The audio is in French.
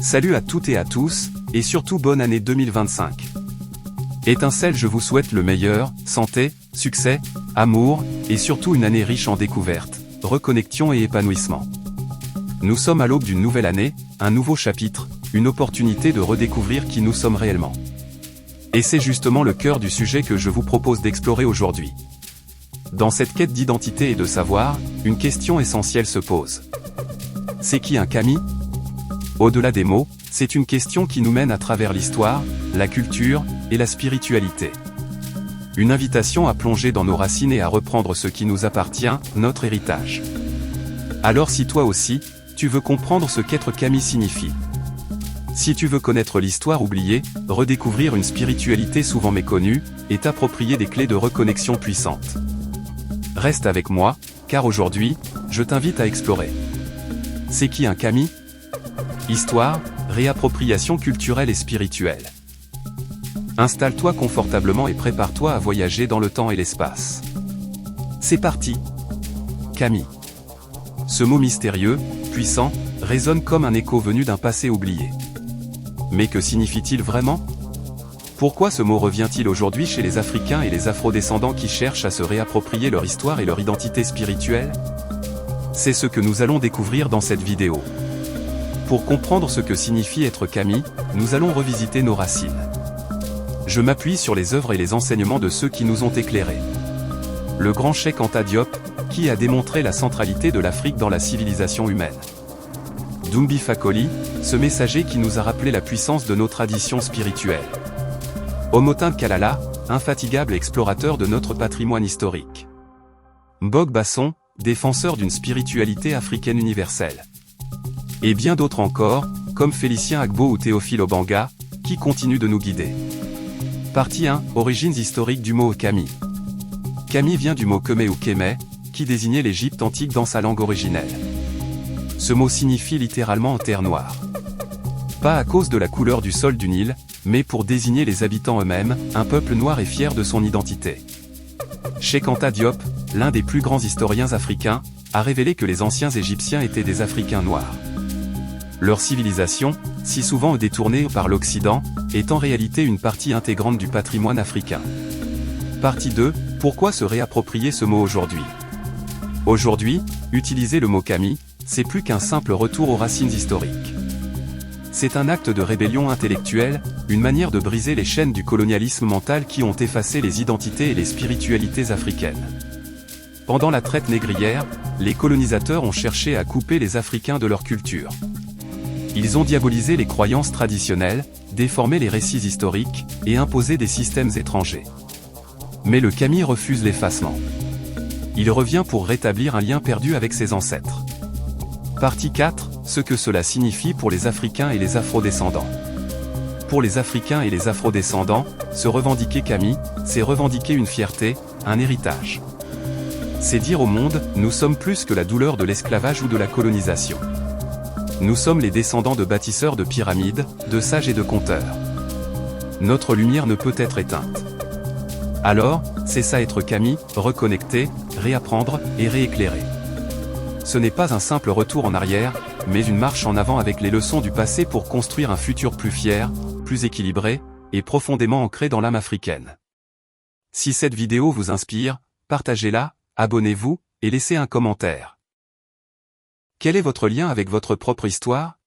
Salut à toutes et à tous, et surtout bonne année 2025. Étincelle, je vous souhaite le meilleur, santé, succès, amour, et surtout une année riche en découvertes, reconnexion et épanouissement. Nous sommes à l'aube d'une nouvelle année, un nouveau chapitre, une opportunité de redécouvrir qui nous sommes réellement. Et c'est justement le cœur du sujet que je vous propose d'explorer aujourd'hui. Dans cette quête d'identité et de savoir, une question essentielle se pose. C'est qui un kami ? Au-delà des mots, c'est une question qui nous mène à travers l'histoire, la culture et la spiritualité. Une invitation à plonger dans nos racines et à reprendre ce qui nous appartient, notre héritage. Alors si toi aussi, tu veux comprendre ce qu'être kami signifie. Si tu veux connaître l'histoire oubliée, redécouvrir une spiritualité souvent méconnue, et t'approprier des clés de reconnexion puissantes. Reste avec moi, car aujourd'hui, je t'invite à explorer. C'est qui un kami ? Histoire, réappropriation culturelle et spirituelle. Installe-toi confortablement et prépare-toi à voyager dans le temps et l'espace. C'est parti. Kami. Ce mot mystérieux, puissant, résonne comme un écho venu d'un passé oublié. Mais que signifie-t-il vraiment ? Pourquoi ce mot revient-il aujourd'hui chez les Africains et les Afro-descendants qui cherchent à se réapproprier leur histoire et leur identité spirituelle ? C'est ce que nous allons découvrir dans cette vidéo. Pour comprendre ce que signifie être kami, nous allons revisiter nos racines. Je m'appuie sur les œuvres et les enseignements de ceux qui nous ont éclairés. Le grand Cheikh Anta Diop, qui a démontré la centralité de l'Afrique dans la civilisation humaine. Doumbi Fakoli, ce messager qui nous a rappelé la puissance de nos traditions spirituelles. Omotin Kalala, infatigable explorateur de notre patrimoine historique. Mbog Basson, défenseur d'une spiritualité africaine universelle. Et bien d'autres encore, comme Félicien Agbo ou Théophile Obanga, qui continuent de nous guider. Partie 1, origines historiques du mot kami. Kami vient du mot kemé ou kémé, qui désignait l'Égypte antique dans sa langue originelle. Ce mot signifie littéralement terre noire. Pas à cause de la couleur du sol du Nil, mais pour désigner les habitants eux-mêmes, un peuple noir et fier de son identité. Cheikh Anta Diop, l'un des plus grands historiens africains, a révélé que les anciens Égyptiens étaient des Africains noirs. Leur civilisation, si souvent détournée par l'Occident, est en réalité une partie intégrante du patrimoine africain. Partie 2, pourquoi se réapproprier ce mot aujourd'hui ? Aujourd'hui, utiliser le mot kami, c'est plus qu'un simple retour aux racines historiques. C'est un acte de rébellion intellectuelle, une manière de briser les chaînes du colonialisme mental qui ont effacé les identités et les spiritualités africaines. Pendant la traite négrière, les colonisateurs ont cherché à couper les Africains de leur culture. Ils ont diabolisé les croyances traditionnelles, déformé les récits historiques, et imposé des systèmes étrangers. Mais le kami refuse l'effacement. Il revient pour rétablir un lien perdu avec ses ancêtres. Partie 4, ce que cela signifie pour les Africains et les Afro-descendants. Pour les Africains et les Afro-descendants, se revendiquer kami, c'est revendiquer une fierté, un héritage. C'est dire au monde, nous sommes plus que la douleur de l'esclavage ou de la colonisation. Nous sommes les descendants de bâtisseurs de pyramides, de sages et de conteurs. Notre lumière ne peut être éteinte. Alors, c'est ça être kami, reconnecter, réapprendre et rééclairer. Ce n'est pas un simple retour en arrière, mais une marche en avant avec les leçons du passé pour construire un futur plus fier, plus équilibré, et profondément ancré dans l'âme africaine. Si cette vidéo vous inspire, partagez-la, abonnez-vous, et laissez un commentaire. Quel est votre lien avec votre propre histoire ?